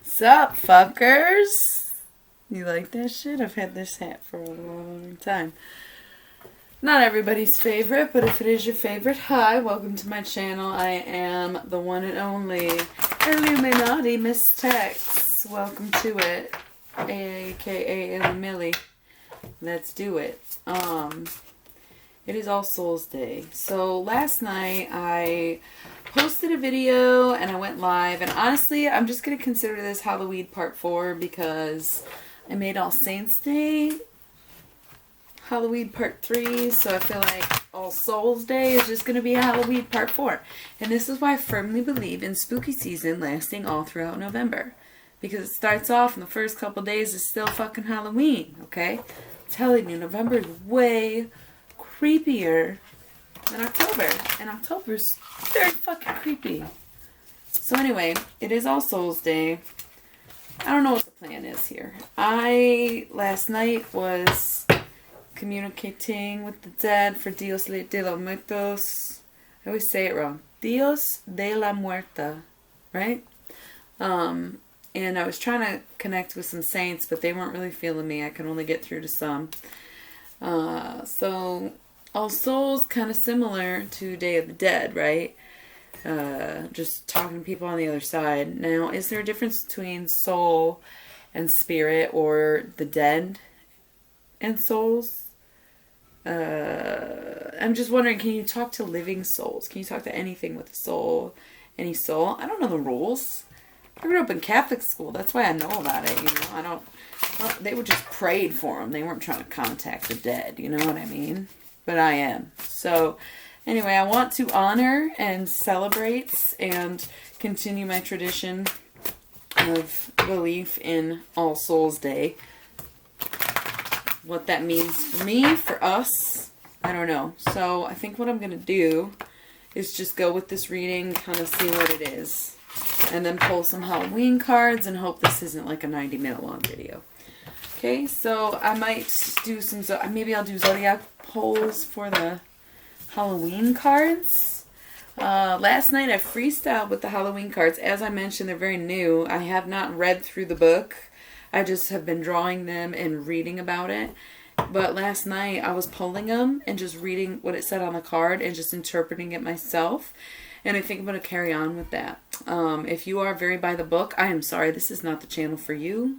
Sup, fuckers? You like that shit? I've had this hat for a long time. Not everybody's favorite, but if it is your favorite, hi, welcome to my channel. I am the one and only Illuminaughty Mystex. Welcome to it, aka Millie. Let's do it. It is All Souls Day. So last night I posted a video and I went live, and honestly I'm just going to consider this Halloweed part 4 because I made All Saints Day Halloweed part 3, so I feel like All Souls Day is just going to be Halloweed part 4. And this is why I firmly believe in spooky season lasting all throughout November. Because it starts off and the first couple days is still fucking Halloween, okay? I'm telling you, November is way creepier than October. And October's very fucking creepy. So anyway, it is All Souls Day. I don't know what the plan is here. I, last night, was communicating with the dead for Dios de los Muertos. I always say it wrong. Dios de la Muerta. Right? And I was trying to connect with some saints, but they weren't really feeling me. I can only get through to some. So All Souls, kind of similar to Day of the Dead, right? Just talking to people on the other side. Now, is there a difference between soul and spirit, or the dead and souls? I'm just wondering, can you talk to living souls? Can you talk to anything with a soul? Any soul? I don't know the rules. I grew up in Catholic school. That's why I know about it, you know. They were just prayed for them. They weren't trying to contact the dead, you know what I mean? But I am. So, anyway, I want to honor and celebrate and continue my tradition of belief in All Souls Day. What that means for me, for us, I don't know. So, I think what I'm going to do is just go with this reading, kind of see what it is. And then pull some Halloween cards and hope this isn't like a 90-minute long video. Okay, so I might do some, maybe I'll do Zodiac polls for the Halloween cards. Last night I freestyled with the Halloween cards. As I mentioned, they're very new. I have not read through the book. I just have been drawing them and reading about it. But last night I was pulling them and just reading what it said on the card and just interpreting it myself. And I think I'm going to carry on with that. If you are very by the book, I am sorry. This is not the channel for you.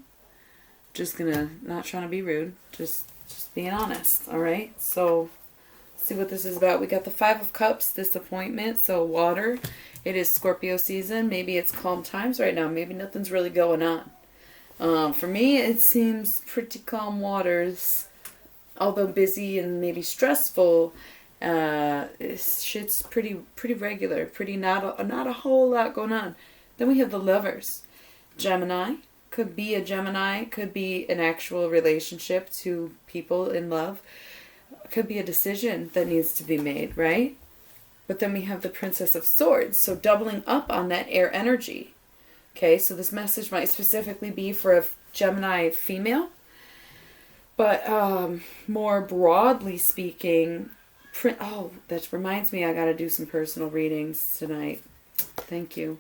Just going to, not trying to be rude. Just being honest. Alright? So, see what this is about. We got the 5 of Cups, disappointment. So, water. It is Scorpio season. Maybe it's calm times right now. Maybe nothing's really going on. For me, it seems pretty calm waters. Although busy and maybe stressful. Shit's pretty regular, pretty not a whole lot going on. Then we have the Lovers. Gemini, could be a Gemini, could be an actual relationship to people in love, could be a decision that needs to be made, right? But then we have the Princess of Swords, so doubling up on that air energy. Okay, so this message might specifically be for a Gemini female, but more broadly speaking, oh, that reminds me, I gotta do some personal readings tonight. Thank you.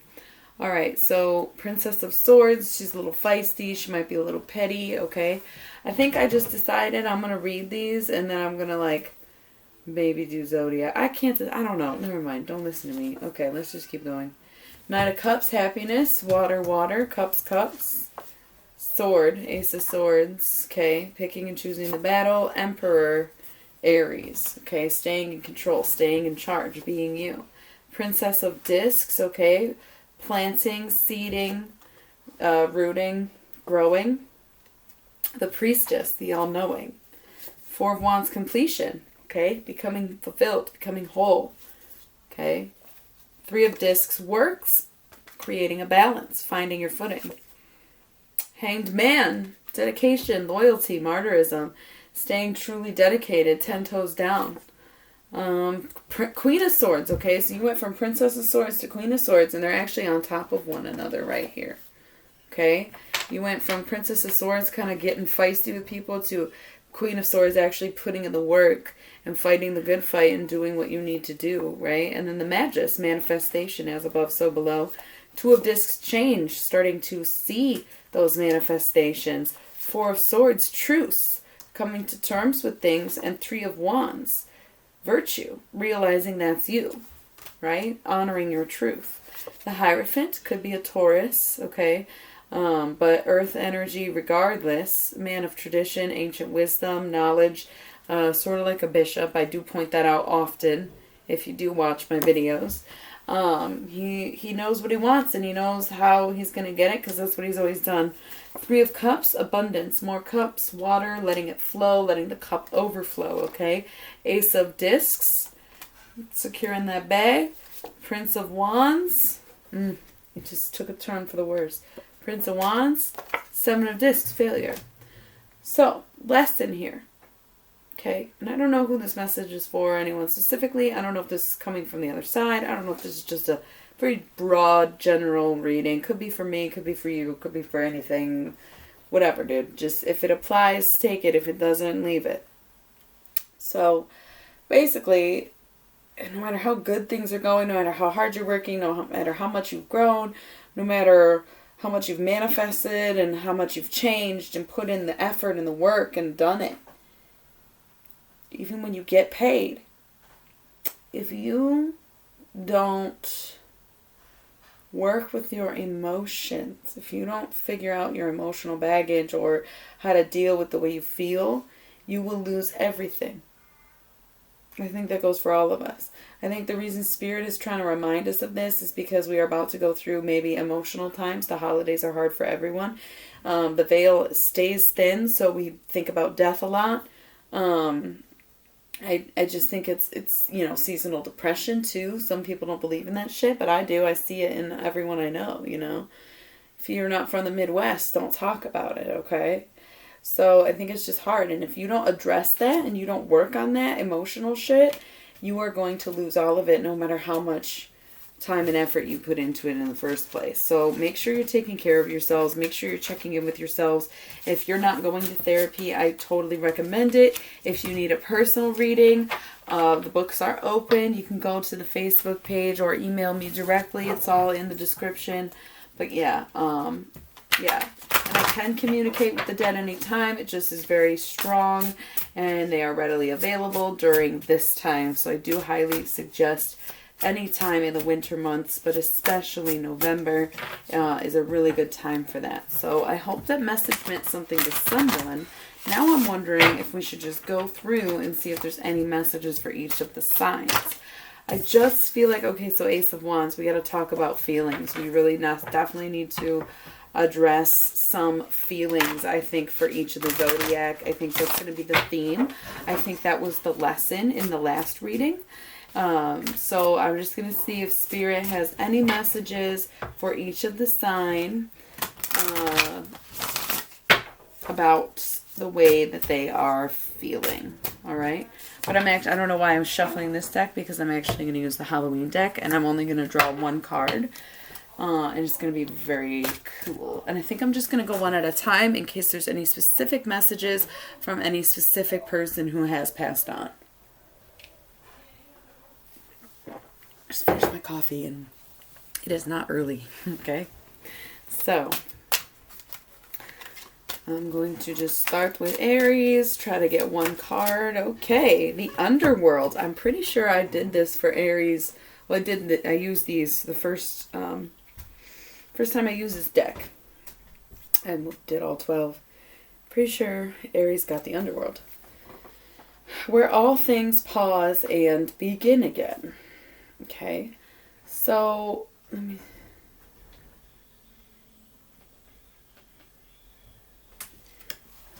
Alright, so Princess of Swords, she's a little feisty, she might be a little petty, okay? I think I just decided I'm gonna read these, and then I'm gonna, like, maybe do Zodiac. I don't know, never mind, don't listen to me. Okay, let's just keep going. Knight of Cups, happiness, water, water, cups, cups. Sword, Ace of Swords, okay? Picking and choosing the battle, Emperor, Aries, okay, staying in control, staying in charge, being you. Princess of Discs, okay, planting, seeding, rooting, growing. The Priestess, the all-knowing. 4 of Wands, completion, okay, becoming fulfilled, becoming whole, okay. 3 of Discs, works, creating a balance, finding your footing. Hanged Man, dedication, loyalty, martyrism, staying truly dedicated, 10 toes down. Queen of Swords, okay, so you went from Princess of Swords to Queen of Swords, and they're actually on top of one another right here. Okay, you went from Princess of Swords kind of getting feisty with people to Queen of Swords actually putting in the work and fighting the good fight and doing what you need to do, right? And then the Magus, manifestation, as above, so below. Two of Discs, change, starting to see those manifestations. Four of Swords, truce, coming to terms with things. And Three of Wands, virtue, realizing that's you, right? Honoring your truth. The Hierophant could be a Taurus, okay? But earth energy regardless. Man of tradition, ancient wisdom, knowledge, sort of like a bishop. I do point that out often if you do watch my videos. He knows what he wants, and he knows how he's going to get it, because that's what he's always done. Three of Cups, abundance, more cups, water, letting it flow, letting the cup overflow, okay? Ace of Discs, securing that bag. Prince of Wands, it just took a turn for the worse. Prince of Wands, Seven of Discs, failure. So, lesson here. Okay, and I don't know who this message is for, anyone specifically. I don't know if this is coming from the other side. I don't know if this is just a very broad, general reading. Could be for me, could be for you, could be for anything. Whatever, dude. Just, if it applies, take it. If it doesn't, leave it. So, basically, no matter how good things are going, no matter how hard you're working, no matter how much you've grown, no matter how much you've manifested and how much you've changed and put in the effort and the work and done it, even when you get paid, if you don't work with your emotions, if you don't figure out your emotional baggage or how to deal with the way you feel, you will lose everything. I think that goes for all of us. I think the reason Spirit is trying to remind us of this is because we are about to go through maybe emotional times. The holidays are hard for everyone. The veil stays thin, so we think about death a lot. I just think it's seasonal depression too. Some people don't believe in that shit, but I do. I see it in everyone I know, If you're not from the Midwest, don't talk about it, okay? So I think it's just hard. And if you don't address that and you don't work on that emotional shit, you are going to lose all of it no matter how much time and effort you put into it in the first place. So make sure you're taking care of yourselves. Make sure you're checking in with yourselves. If you're not going to therapy, I totally recommend it. If you need a personal reading, the books are open. You can go to the Facebook page or email me directly. It's all in the description. But yeah. And I can communicate with the dead anytime. It just is very strong, and they are readily available during this time. So I do highly suggest any time in the winter months, but especially November is a really good time for that. So I hope that message meant something to someone. Now I'm wondering if we should just go through and see if there's any messages for each of the signs. I just feel like, okay, so Ace of Wands, we got to talk about feelings. We really definitely need to address some feelings, I think, for each of the zodiac. I think that's going to be the theme. I think that was the lesson in the last reading. So I'm just going to see if Spirit has any messages for each of the sign about the way that they are feeling. All right. But I don't know why I'm shuffling this deck, because I'm actually going to use the Halloween deck, and I'm only going to draw one card. And it's going to be very cool. And I think I'm just going to go one at a time in case there's any specific messages from any specific person who has passed on. Just finished my coffee and it is not early. Okay. So I'm going to just start with Aries, try to get one card. Okay. The Underworld. I'm pretty sure I did this for Aries. Well, I used these the first time I used this deck. I did all 12. Pretty sure Aries got the Underworld. Where all things pause and begin again. Okay. So,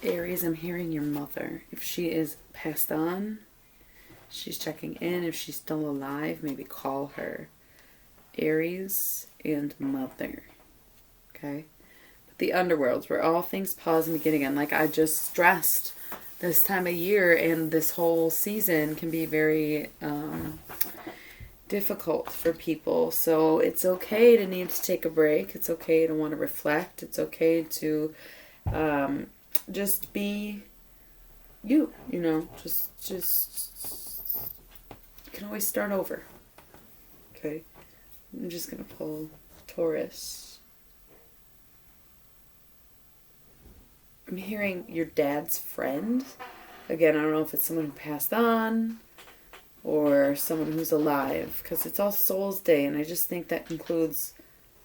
Aries, I'm hearing your mother. If she is passed on, she's checking in. If she's still alive, maybe call her. Aries and mother. Okay. But the Underworld, where all things pause and begin again. Like I just stressed, this time of year and this whole season can be very difficult for people. So it's okay to need to take a break. It's okay to want to reflect. It's okay to just be you know, just you can always start over. Okay. I'm just going to pull Taurus. I'm hearing your dad's friend. Again, I don't know if it's someone who passed on or someone who's alive, because it's All Souls Day, and I just think that includes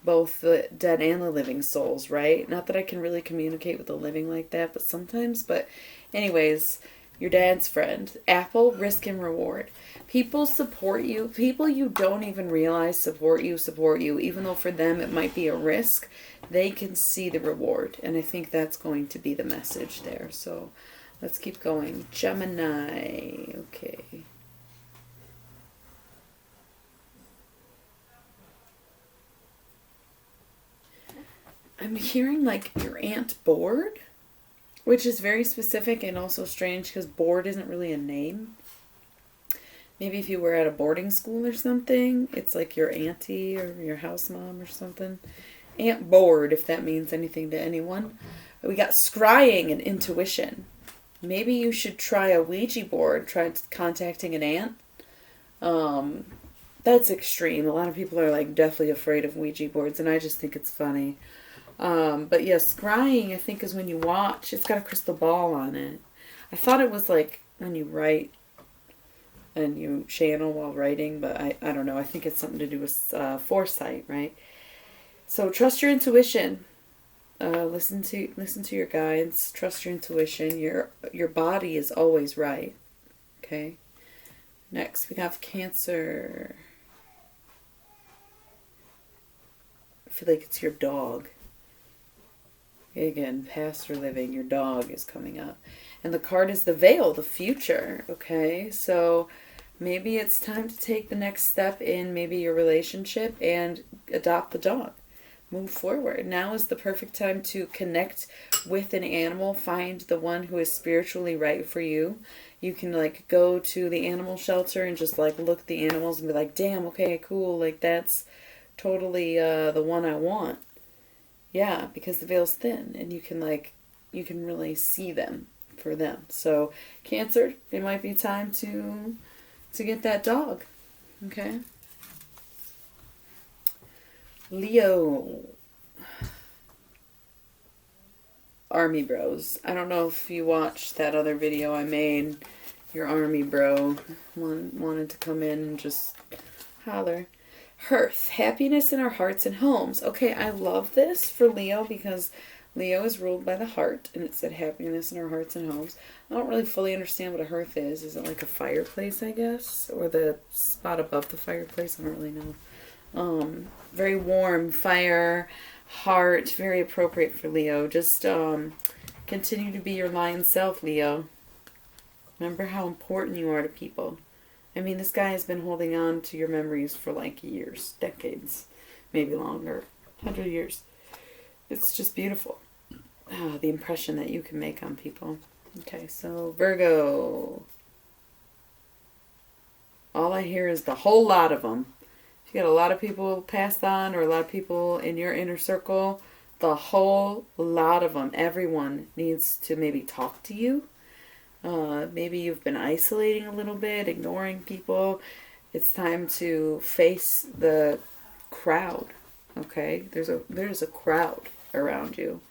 both the dead and the living souls, right? Not that I can really communicate with the living like that, but sometimes. But anyways, your dad's friend. Apple, risk and reward. People support you. People you don't even realize support you, even though for them it might be a risk. They can see the reward, and I think that's going to be the message there. So let's keep going. Gemini. Okay. I'm hearing like your aunt bored, which is very specific and also strange because bored isn't really a name. Maybe if you were at a boarding school or something, it's like your auntie or your house mom or something. Aunt bored, if that means anything to anyone. We got scrying and intuition. Maybe you should try a Ouija board, try contacting an aunt. That's extreme. A lot of people are like deathly afraid of Ouija boards, and I just think it's funny. But yeah, scrying, I think, is when you watch. It's got a crystal ball on it. I thought it was like when you write and you channel while writing, but I don't know. I think it's something to do with foresight, right? So trust your intuition. Listen to your guides. Trust your intuition. Your body is always right. Okay. Next, we have Cancer. I feel like it's your dog. Again, past or living, your dog is coming up. And the card is the veil, the future. Okay, so maybe it's time to take the next step in maybe your relationship and adopt the dog. Move forward. Now is the perfect time to connect with an animal. Find the one who is spiritually right for you. You can like go to the animal shelter and just like look at the animals and be like, damn, okay, cool. Like that's totally the one I want. Yeah, because the veil's thin and you can really see them for them. So Cancer, it might be time to get that dog. Okay. Leo. Army bros. I don't know if you watched that other video I made. Your army bro wanted to come in and just holler. Hearth, happiness in our hearts and homes. Okay, I love this for Leo because Leo is ruled by the heart, and it said happiness in our hearts and homes. I don't really fully understand what a hearth is. Is it like a fireplace, I guess? Or the spot above the fireplace? I don't really know. Very warm, fire, heart, very appropriate for Leo. Just continue to be your lion self, Leo. Remember how important you are to people. I mean, this guy has been holding on to your memories for like years, decades, maybe longer, 100 years. It's just beautiful. The impression that you can make on people. Okay, so Virgo. All I hear is the whole lot of them. If you got a lot of people passed on or a lot of people in your inner circle, the whole lot of them, everyone needs to maybe talk to you. Maybe you've been isolating a little bit, ignoring people. It's time to face the crowd. Okay, there's a crowd around you.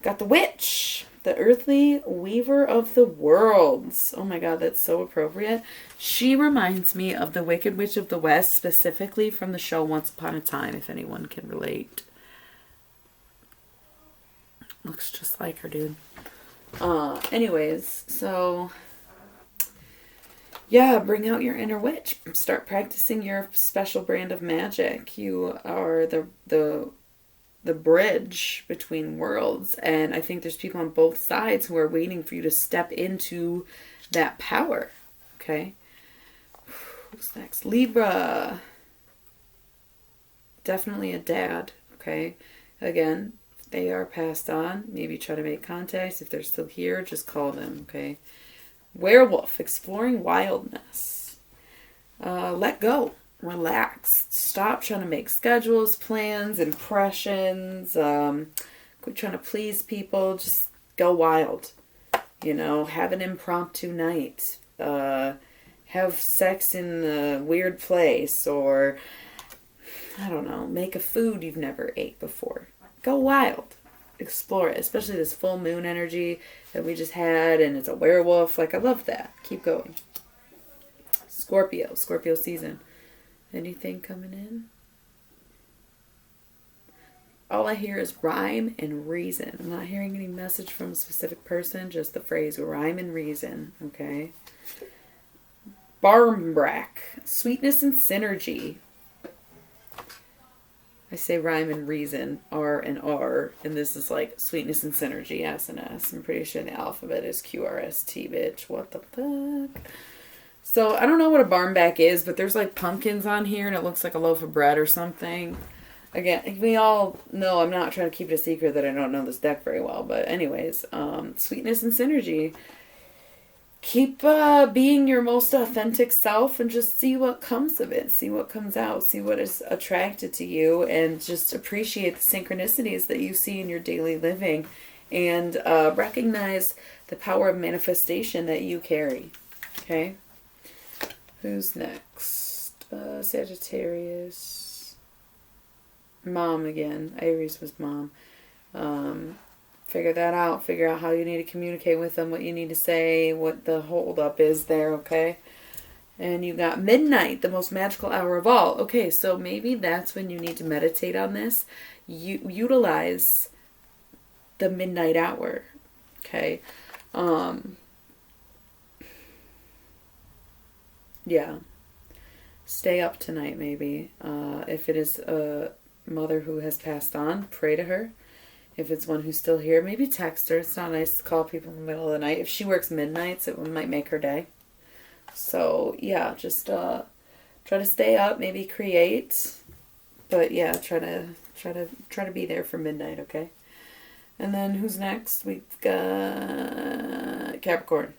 Got the witch, the earthly weaver of the worlds. Oh my God, that's so appropriate. She reminds me of the Wicked Witch of the West, specifically from the show Once Upon a Time, if anyone can relate. Looks just like her, dude. Anyways, so yeah, bring out your inner witch. Start practicing your special brand of magic. You are the bridge between worlds, and I think there's people on both sides who are waiting for you to step into that power. Okay. Who's next? Libra. Definitely a dad. Okay. Again, they are passed on. Maybe try to make contacts. If they're still here, just call them, okay? Werewolf, exploring wildness. Let go. Relax. Stop trying to make schedules, plans, impressions. Quit trying to please people. Just go wild. You know, have an impromptu night. Have sex in a weird place, or I don't know, make a food you've never ate before. Go wild. Explore it, especially this full moon energy that we just had, and it's a werewolf. Like, I love that. Keep going. Scorpio season. Anything coming in? All I hear is rhyme and reason. I'm not hearing any message from a specific person, just the phrase rhyme and reason, okay? Barmbrack, sweetness and synergy. I say rhyme and reason, R and R, and this is like sweetness and synergy, S and S. I'm pretty sure the alphabet is QRST, bitch. What the fuck? So, I don't know what a barmbrack is, but there's like pumpkins on here, and it looks like a loaf of bread or something. Again, we all know I'm not trying to keep it a secret that I don't know this deck very well, but anyways, sweetness and synergy. Keep being your most authentic self and just see what comes of it. See what comes out. See what is attracted to you, and just appreciate the synchronicities that you see in your daily living, and recognize the power of manifestation that you carry. Okay? Who's next? Sagittarius. Mom again. Aries was mom. Figure that out. Figure out how you need to communicate with them, what you need to say, what the hold up is there, okay? And you got midnight, the most magical hour of all. Okay, so maybe that's when you need to meditate on this. You utilize the midnight hour, okay? Yeah. Stay up tonight, maybe. If it is a mother who has passed on, pray to her. If it's one who's still here, maybe text her. It's not nice to call people in the middle of the night. If she works midnights, it might make her day. So, yeah, just try to stay up, maybe create. But, yeah, try to be there for midnight, okay? And then who's next? We've got Capricorn.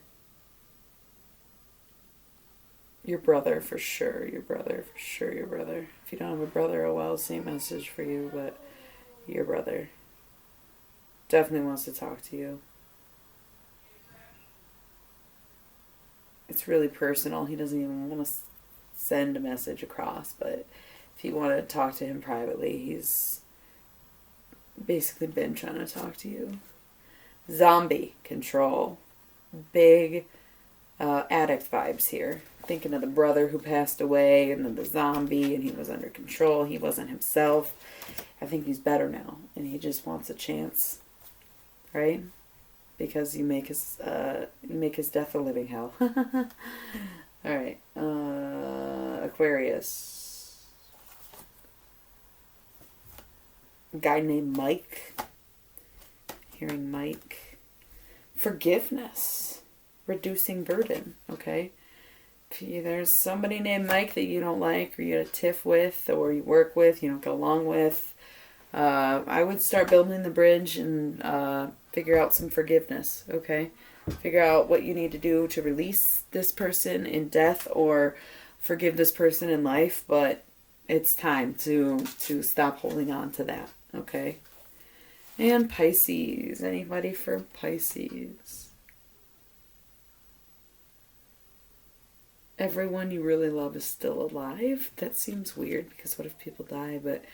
Your brother, for sure. Your brother, for sure, your brother. If you don't have a brother, oh well, same message for you, but your brother definitely wants to talk to you. It's really personal. He doesn't even want to send a message across, but if you want to talk to him privately, he's basically been trying to talk to you. Zombie control. Big addict vibes here. Thinking of the brother who passed away, and then the zombie, and he was under control. He wasn't himself. I think he's better now, and he just wants a chance, right? Because you make his death a living hell. All right, Aquarius. A guy named Mike. Hearing Mike. Forgiveness. Reducing burden. Okay. If there's somebody named Mike that you don't like, or you get a tiff with, or you work with, you don't get along with, I would start building the bridge and figure out some forgiveness, okay? Figure out what you need to do to release this person in death or forgive this person in life, but it's time to stop holding on to that, okay? And Pisces. Anybody for Pisces? Everyone you really love is still alive. That seems weird, because what if people die? But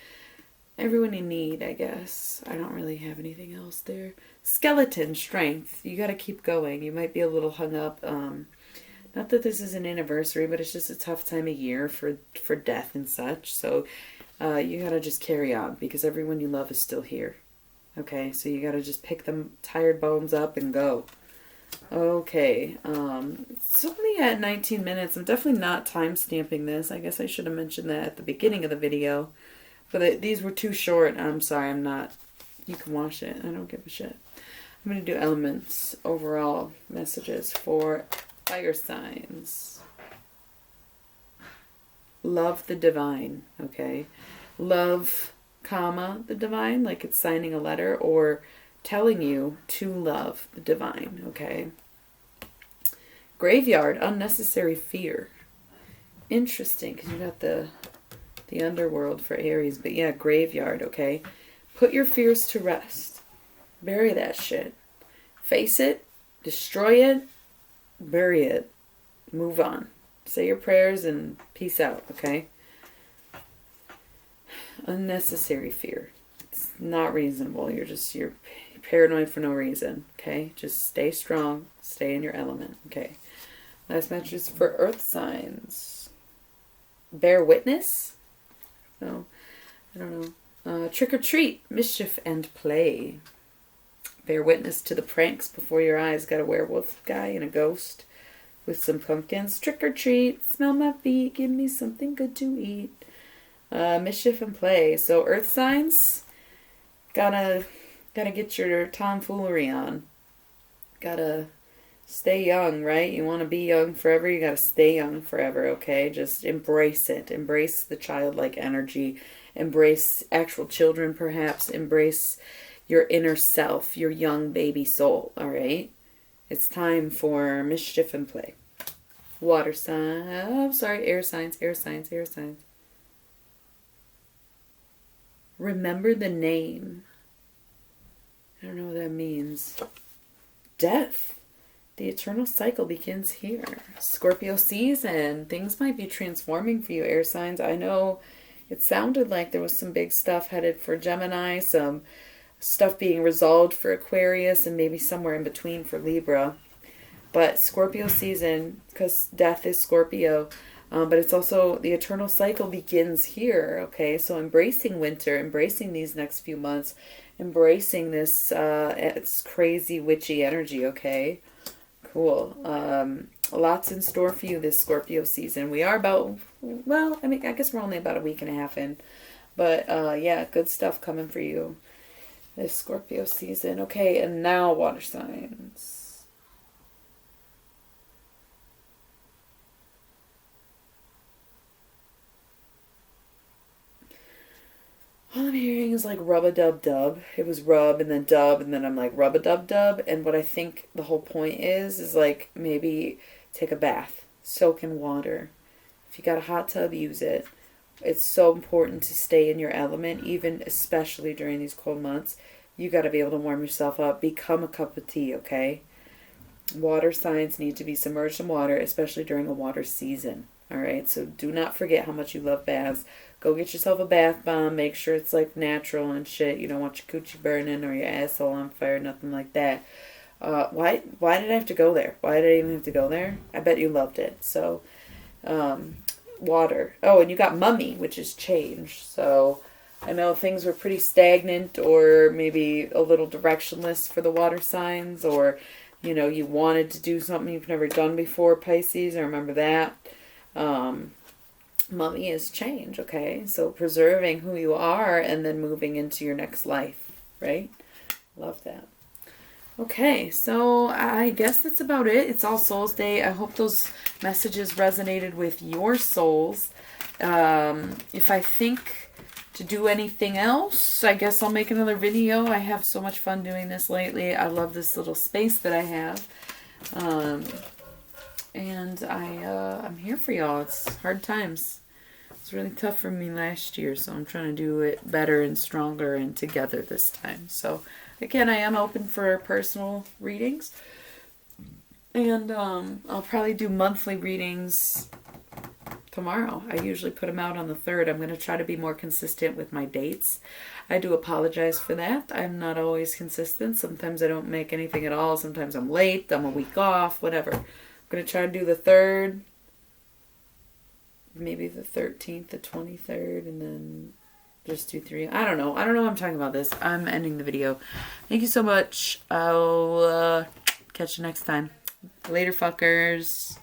everyone you need, I guess. I don't really have anything else there. Skeleton strength. You got to keep going. You might be a little hung up. Not that this is an anniversary, but it's just a tough time of year for death and such. So you got to just carry on, because everyone you love is still here. Okay, so you got to just pick them tired bones up and go. Okay, it's only at 19 minutes. I'm definitely not time stamping this. I guess I should have mentioned that at the beginning of the video. But these were too short. I'm sorry, I'm not. You can watch it. I don't give a shit. I'm going to do elements, overall messages for fire signs. Love the divine, okay? Love, comma, the divine, like it's signing a letter, or telling you to love the divine, okay? Graveyard, unnecessary fear. Interesting, because you got the underworld for Aries, but yeah, graveyard, okay? Put your fears to rest. Bury that shit. Face it, destroy it, bury it, move on. Say your prayers and peace out, okay? Unnecessary fear. It's not reasonable. You're paranoid for no reason. Okay? Just stay strong. Stay in your element. Okay. Last message is for earth signs. Bear witness? No. I don't know. Trick or treat. Mischief and play. Bear witness to the pranks before your eyes. Got a werewolf guy and a ghost with some pumpkins. Trick or treat. Smell my feet. Give me something good to eat. Mischief and play. So earth signs, gotta get your tomfoolery on. Gotta stay young, right? You want to be young forever. You gotta stay young forever. Okay, just embrace it. Embrace the childlike energy. Embrace actual children, perhaps. Embrace your inner self, your young baby soul. All right. It's time for mischief and play. Water sign. Oh, sorry. Air signs. Air signs. Air signs. Remember the name. I don't know what that means. Death. The eternal cycle begins here. Scorpio season. Things might be transforming for you, air signs. I know it sounded like there was some big stuff headed for Gemini, some stuff being resolved for Aquarius, and maybe somewhere in between for Libra. But Scorpio season, because death is Scorpio, but it's also the eternal cycle begins here, okay? So embracing winter, embracing these next few months, embracing this it's crazy witchy energy, okay? Cool. Lots in store for you this Scorpio season. We are about, well, I mean, I guess we're only about a week and a half in. But yeah, good stuff coming for you this Scorpio season. Okay, and now water signs. All I'm hearing is like rub-a-dub-dub. It was rub and then dub, and then I'm like rub-a-dub-dub. And what I think the whole point is like maybe take a bath, soak in water. If you got a hot tub, use it. It's so important to stay in your element, even especially during these cold months. You got to be able to warm yourself up. Become a cup of tea, okay? Water signs need to be submerged in water, especially during a water season. All right? So do not forget how much you love baths. Go get yourself a bath bomb. Make sure it's like natural and shit. You don't want your coochie burning or your asshole on fire, nothing like that. Why did I have to go there? Why did I even have to go there? I bet you loved it. So, water. Oh, and you got mummy, which is change. So I know things were pretty stagnant or maybe a little directionless for the water signs, or, you know, you wanted to do something you've never done before, Pisces. I remember that. Mummy is change, okay? So preserving who you are and then moving into your next life, right? Love that. Okay, so I guess that's about it. It's All Souls Day. I hope those messages resonated with your souls. If I think to do anything else, I guess I'll make another video. I have so much fun doing this lately. I love this little space that I have. And I'm here for y'all. It's hard times. It's really tough for me last year, so I'm trying to do it better and stronger and together this time. So again, I am open for personal readings. And I'll probably do monthly readings tomorrow. I usually put them out on the 3rd. I'm going to try to be more consistent with my dates. I do apologize for that. I'm not always consistent. Sometimes I don't make anything at all. Sometimes I'm late. I'm a week off. Whatever. I'm going to try to do the 3rd. Maybe the 13th, the 23rd, and then just do 3. I don't know. I don't know what I'm talking about this. I'm ending the video. Thank you so much. I'll catch you next time. Later, fuckers.